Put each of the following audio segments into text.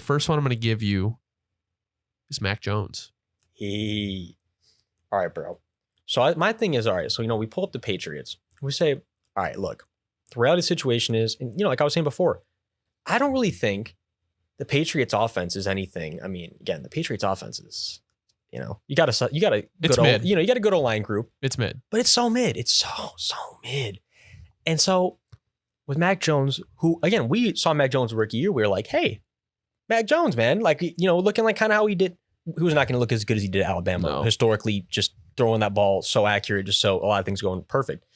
first one I'm going to give you is Mac Jones. All right, bro. So my thing is, all right, so, we pull up the Patriots. We say, all right, look, the reality situation is, and, like I was saying before, I don't really think the Patriots offense is anything. I mean, again, the Patriots offense is, you got a good old, you got a good old line group. It's mid. But it's so mid. It's so mid. And so with Mac Jones, who, again, we saw Mac Jones rookie year, we were like, hey, Mac Jones, man, like, looking like kind of how he did. He was not going to look as good as he did at Alabama. No. Historically, just throwing that ball so accurate, just so a lot of things going perfect,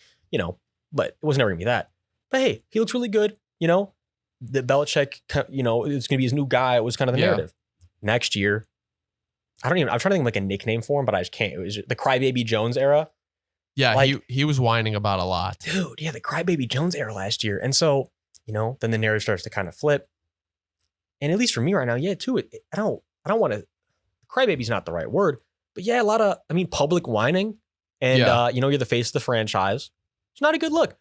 but it was never going to be that. But hey, he looks really good, The Belichick, it's going to be his new guy. It was kind of the narrative. Next year, I'm trying to think of like a nickname for him, but I just can't. It was the Crybaby Jones era. Yeah, like, he was whining about a lot. Dude, yeah, the Crybaby Jones era last year. And so, then the narrative starts to kind of flip. And at least for me right now, I don't want to, crybaby's not the right word, but yeah, a lot of, public whining. And, you're the face of the franchise. It's not a good look.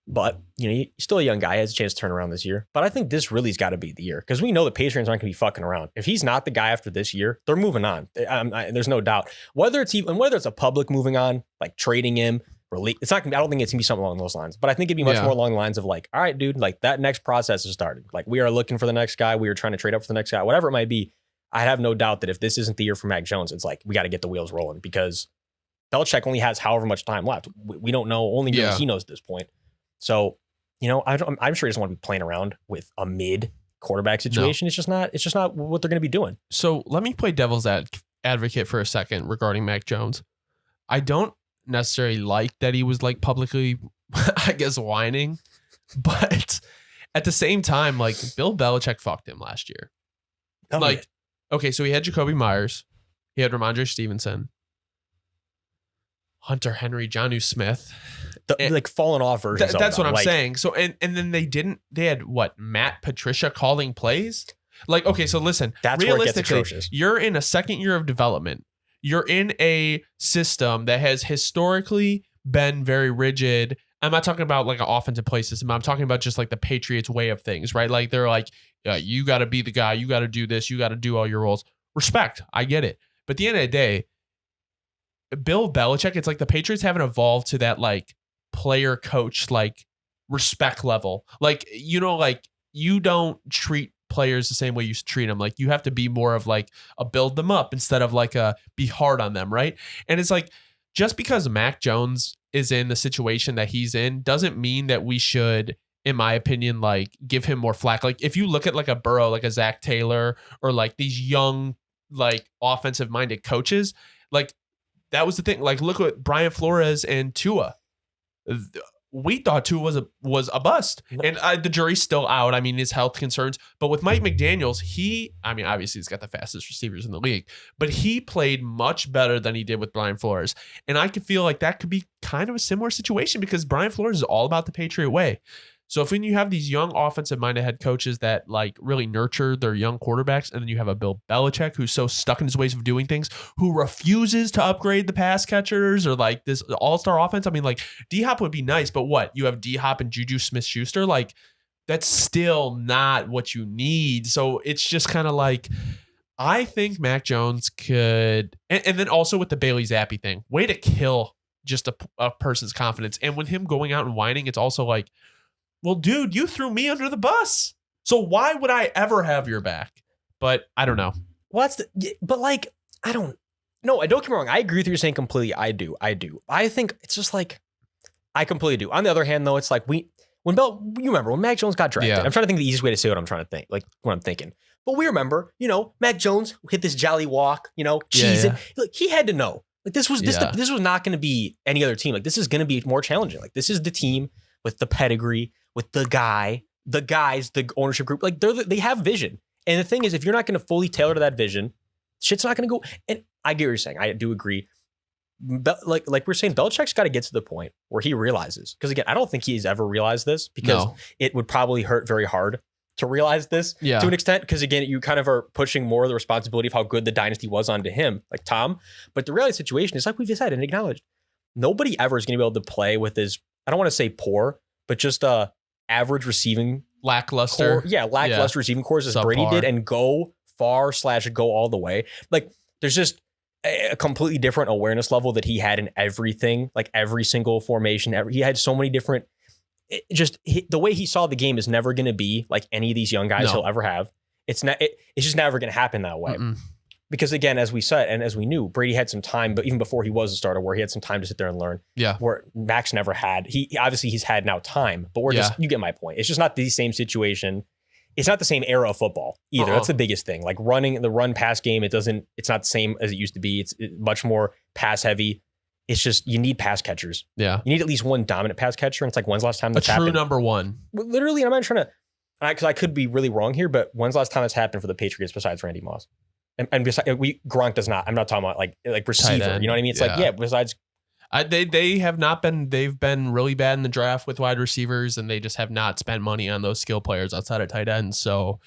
But, you're still a young guy. He has a chance to turn around this year. But I think this really's got to be the year because we know the Patriots aren't going to be fucking around. If he's not the guy after this year, they're moving on. There's no doubt. Whether it's a public moving on, like trading him, it's not. I don't think it's going to be something along those lines. But I think it'd be much more along the lines of like, all right, dude, like that next process has started. Like we are looking for the next guy. We are trying to trade up for the next guy, whatever it might be. I have no doubt that if this isn't the year for Mac Jones, it's like we got to get the wheels rolling because Belichick only has however much time left. We don't know. Only he knows at this point. So, I'm sure he doesn't want to be playing around with a mid quarterback situation. No. It's just not what they're going to be doing. So let me play devil's advocate for a second regarding Mac Jones. I don't necessarily like that he was like publicly, I guess, whining, but at the same time, like Bill Belichick fucked him last year. Okay, so he had Jacoby Myers, he had Ramondre Stevenson, Hunter Henry, Jonnu Smith. Like fallen off versions. That's what I'm saying. So and then they had what, Matt Patricia calling plays? Like, okay, so listen, that's realistically, where it gets atrocious. You're in a second year of development. You're in a system that has historically been very rigid. I'm not talking about like an offensive play system. I'm talking about just like the Patriots way of things, right? Like they're like, you got to be the guy. You got to do this. You got to do all your roles. Respect. I get it. But at the end of the day, Bill Belichick, it's like the Patriots haven't evolved to that like player coach, like respect level. Like, like you don't treat players the same way you treat them. Like you have to be more of like a build them up instead of like a be hard on them. Right. And it's like, just because Mac Jones is in the situation that he's in doesn't mean that we should, in my opinion, like give him more flack. Like if you look at like a Burrow, like a Zach Taylor, or like these young, like offensive minded coaches, like that was the thing. Like look at Brian Flores and Tua. We thought Tua was a bust, and the jury's still out. I mean, his health concerns, but with Mike McDaniels, obviously he's got the fastest receivers in the league, but he played much better than he did with Brian Flores. And I could feel like that could be kind of a similar situation because Brian Flores is all about the Patriot way. So if when you have these young offensive-minded head coaches that like really nurture their young quarterbacks, and then you have a Bill Belichick who's so stuck in his ways of doing things, who refuses to upgrade the pass catchers or like this all-star offense. I mean, like D-Hop would be nice, but what? You have D-Hop and Juju Smith-Schuster? Like that's still not what you need. So it's just kind of like, I think Mac Jones could, and then also with the Bailey Zappi thing, way to kill just a person's confidence. And with him going out and whining, it's also like, well, dude, you threw me under the bus. So why would I ever have your back? But I don't know. Well, but like, don't get me wrong. I agree with you saying completely. I do. I think it's just like, I completely do. On the other hand, though, it's like you remember when Mac Jones got drafted. Yeah. I'm trying to think of the easiest way to say what I'm trying to think, like what I'm thinking. But we remember, Mac Jones hit this jolly walk, cheesing. Look, he had to know. Like this was not going to be any other team. Like this is going to be more challenging. Like this is the team with the pedigree, with the guys, the ownership group, like they have vision. And the thing is, if you're not going to fully tailor to that vision, shit's not going to go. And I get what you're saying. I do agree. But like we're saying, Belichick's got to get to the point where he realizes, because again, I don't think he's ever realized this because it would probably hurt very hard to realize this to an extent. Because again, you kind of are pushing more of the responsibility of how good the dynasty was onto him, like Tom. But the reality situation is like we've said and acknowledged, nobody ever is going to be able to play with his, I don't want to say poor, but just average receiving lackluster. Lackluster receiving cores as Brady did, and go far / go all the way. Like there's just a completely different awareness level that he had in everything, like every single formation. He had so many different. The way he saw the game is never going to be like any of these young guys he'll ever have. It's not. It's just never going to happen that way. Because again, as we said and as we knew, Brady had some time, but even before he was a starter, where he had some time to sit there and learn. Yeah. Where Max never had. He's had now time, but you get my point. It's just not the same situation. It's not the same era of football either. That's the biggest thing. Like running the run pass game, it's not the same as it used to be. It's much more pass heavy. It's just you need pass catchers. Yeah. You need at least one dominant pass catcher. And it's like, when's the last time that's happened? A true number one. Literally, I'm not trying to, because I could be really wrong here, but when's the last time that's happened for the Patriots besides Randy Moss? And besides, Gronk does not. I'm not talking about like receiver. You know what I mean? It's besides. They have not been. They've been really bad in the draft with wide receivers, and they just have not spent money on those skill players outside of tight ends. So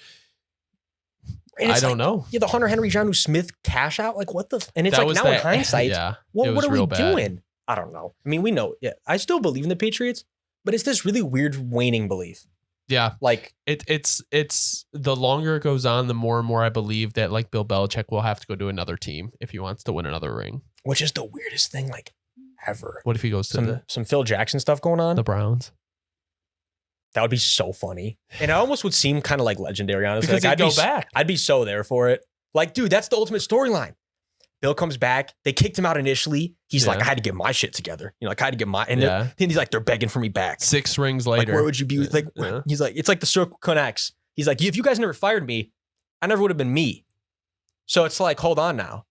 I don't know. Yeah, the Hunter Henry, Jonnu Smith cash out. Like what the? And it's like now in hindsight, what are we doing? I don't know. I mean, we know. Yeah, I still believe in the Patriots, but it's this really weird waning belief. Yeah, like it's the longer it goes on, the more and more I believe that like Bill Belichick will have to go to another team if he wants to win another ring. Which is the weirdest thing like ever. What if he goes to some Phil Jackson stuff going on? The Browns. That would be so funny, and it almost would seem kind of like legendary. Honestly, because I'd go back. I'd be so there for it. Like, dude, that's the ultimate storyline. Bill comes back. They kicked him out initially. He's like, I had to get my shit together. You know, like I had to get my. And then he's like, they're begging for me back. 6 rings later. Like, where would you be? Like, he's like, it's like the circle connects. He's like, if you guys never fired me, I never would have been me. So it's like, hold on now.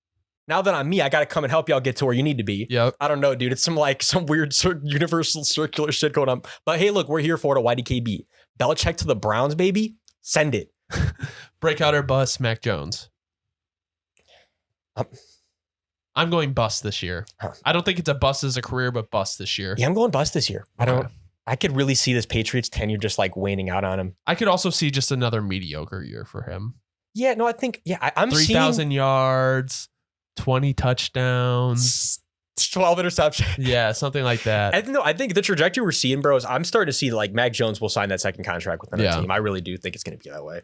Now that I'm me, I got to come and help y'all get to where you need to be. Yep. I don't know, dude. It's some weird universal circular shit going on. But hey, look, we're here for it at YDKB. Belichick to the Browns, baby. Send it. Breakout or bust, Mac Jones. I'm going bust this year. I don't think it's a bust as a career, but bust this year. Yeah, I'm going bust this year. I could really see this Patriots tenure just like waning out on him. I could also see just another mediocre year for him. Yeah, no, I think, I'm 3,000 yards, 20 touchdowns, 12 interceptions. Yeah, something like that. I think the trajectory we're seeing, bro, is I'm starting to see like Mac Jones will sign that second contract with another team. I really do think it's going to be that way.